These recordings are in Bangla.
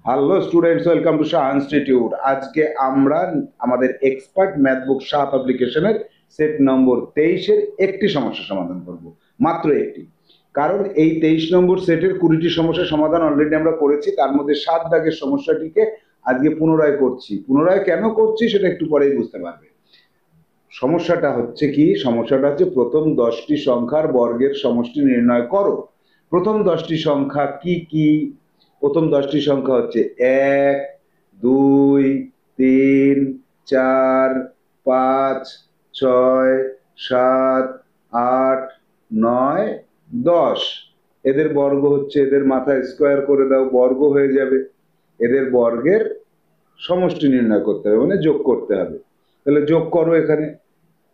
Hello students, welcome to Shah institute. আজকে আমরা আমাদের এক্সপার্ট ম্যাথ বুক শাহ পাবলিকেশনের সেট নম্বর 23-এর একটি সমস্যা সমাধান করব, মাত্র একটি। কারণ এই 23 নম্বর সেটের 20টি সমস্যার সমাধান অলরেডি আমরা করেছি, তার মধ্যে 7 দাগের সমস্যাটিকে আজকে পুনরায় করছি। পুনরায় কেন করছি সেটা একটু পরেই বুঝতে পারবে। সমস্যাটা হচ্ছে কি, সমস্যাটা হচ্ছে প্রথম 10টি সংখ্যার বর্গের সমষ্টি নির্ণয় করো। প্রথম 10টি সংখ্যা কি কি? প্রথম 10টি সংখ্যা হচ্ছে 1, 2, 3, 4, 5, 6, 7, 8, 9, 10। এদের বর্গ হচ্ছে, এদের মাথায় স্কোয়ার করে দাও, বর্গ হয়ে যাবে। এদের বর্গের সমষ্টি নির্ণয় করতে হবে, মানে যোগ করতে হবে। তাহলে যোগ করো। এখানে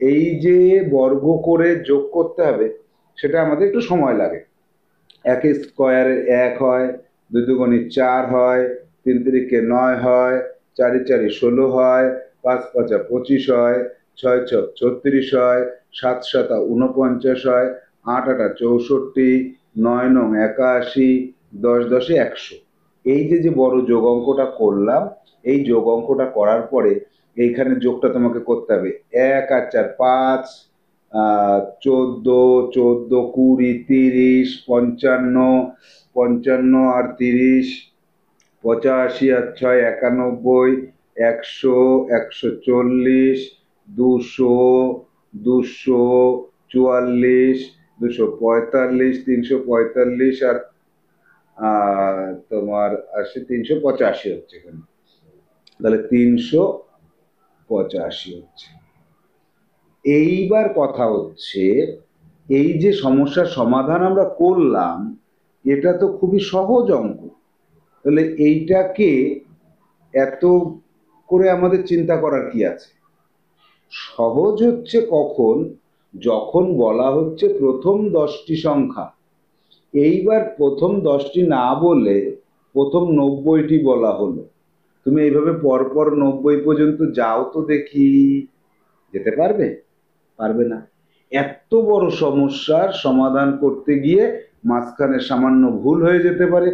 এই যে বর্গ করে যোগ করতে হবে, সেটা আমাদের একটু সময় লাগে। 1 স্কোয়ারে 1 হয়, 2 দুগুণে 4 হয়, 3 তিরিকে 9 হয়, 4 4 16 হয়, 5 5 25 হয়, 6 6 36 হয়, 7 7 49 হয়, 8 8 64, 9 9 81, 10 10 100। এই যে বড় যোগ অঙ্কটা করলাম, এই যোগ অঙ্কটা করার পরে এইখানে যোগটা তোমাকে করতে হবে। 1 আর 4 5, 14 14 20 30, 55 55 আর 30, 85 আর 6 91, 100 140, 200 244, 245, 345 আর তোমার আসে 385 হচ্ছে এখানে। তাহলে 385 হচ্ছে। এইবার কথা হচ্ছে, এই যে সমস্যার সমাধান আমরা করলাম, এটা তো খুবই সহজ অঙ্ক। তাহলে এইটাকে এত করে আমাদের চিন্তা করার কি আছে? সহজ হচ্ছে কখন? যখন বলা হচ্ছে প্রথম 10টি সংখ্যা। এইবার প্রথম 10টি না বলে প্রথম 90টি বলা হলো। তুমি এইভাবে পরপর 90 পর্যন্ত যাও তো দেখি, যেতে পারবে? পারবে না। এত বড় সমস্যার সমাধান করতে গিয়ে মাঝখানে সামান্য ভুল হয়ে যেতে পারে।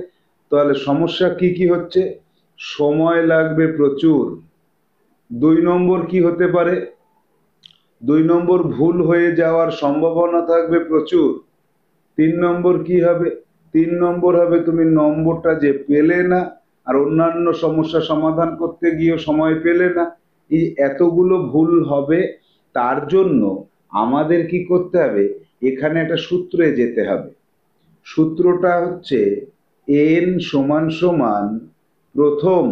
তাহলে সমস্যা কি কি হচ্ছে? সময় লাগবে প্রচুর। 2 নম্বর কি হতে পারে? 2 নম্বর ভুল হয়ে যাওয়ার সম্ভাবনা থাকবে প্রচুর। 3 নম্বর কি হবে? 3 নম্বর হবে তুমি নম্বরটা যে পেলে না, আর অন্যান্য সমস্যা সমাধান করতে গিয়েও সময় পেলে না। এই এতগুলো ভুল হবে। তার জন্য আমাদের কি করতে হবে? এখানে একটা সূত্রে যেতে হবে। সূত্রটা হচ্ছে n সমান সমান প্রথম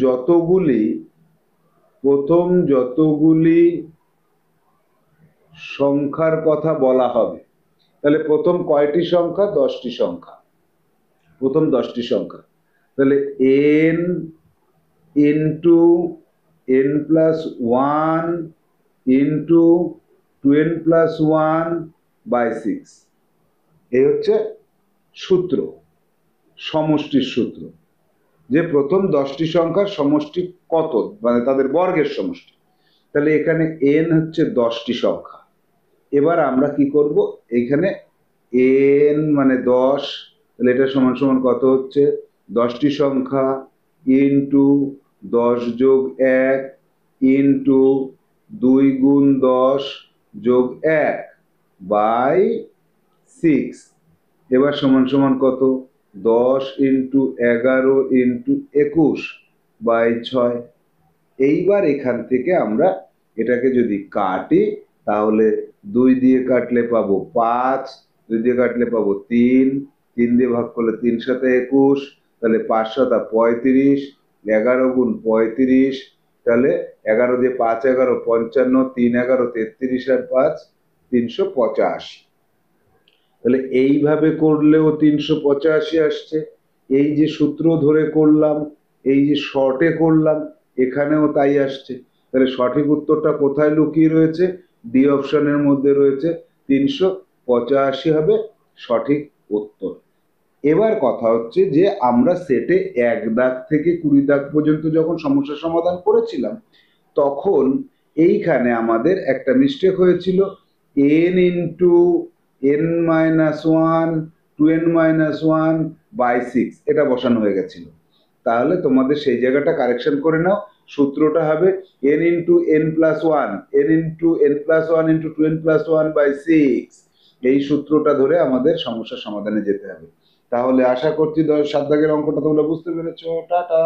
যতগুলি সংখ্যার কথা বলা হবে। তাহলে প্রথম কয়টি সংখ্যা? 10টি সংখ্যা। প্রথম 10টি সংখ্যা। তাহলে n into n plus 1 into 2n plus 1 by 6। এই হচ্ছে সূত্র, সমষ্টির সূত্র, যে প্রথম 10টি সংখ্যার সমষ্টি কত, মানে তাদের বর্গের সমষ্টি। তাহলে এখানে n হচ্ছে 10টি সংখ্যা। এবার আমরা কি করব? এখানে n মানে 10, তাহলে এটা সমান সমান কত হচ্ছে? 10টি সংখ্যা ইন্টু 10 যোগ 1 ইন্টু 2 গুণ 10 যোগ 1 বাই 6। এবার সমান সমান কত? 10 ইন্টু 11 ইন্টু 21 বাই 6। এইবার এখান থেকে আমরা এটাকে যদি কাটি, তাহলে 2 দিয়ে কাটলে পাবো 5, 2 দিয়ে কাটলে পাবো 3, 3 দিয়ে ভাগ করলে 3 7 21, তাহলে 5 7 35, 11 গুণ 35, তাহলে 11 দিয়ে 5 11 55, 3 11 33 আর 5 385। তাহলে এইভাবে করলেও 385 আসছে। এই যে সূত্র ধরে করলাম, এই যে শর্টে করলাম, এখানেও তাই আসছে। তাহলে সঠিক উত্তরটা কোথায় লুকিয়ে রয়েছে? ডি অপশনের মধ্যে রয়েছে। 385 হবে সঠিক উত্তর। এবার কথা হচ্ছে যে আমরা সেটে 1 দাগ থেকে 20 দাগ পর্যন্ত যখন সমস্যা সমাধান করেছিলাম, তখন এইখানে আমাদের একটা মিস্টেক হয়েছিল। n into n minus 1, 2n minus 1 by 6 এটা বসানো হয়ে গেছিল। তাহলে তোমাদের সেই জায়গাটা কারেকশন করে নাও। সূত্রটা হবে n into n plus one, n into n plus one into 2n plus one by 6। এই সূত্রটা ধরে আমাদের সমস্যার সমাধানে যেতে হবে। তাহলে আশা করছি 7 দাগের অঙ্কটা তোমরা বুঝতে পেরেছো। টাটা।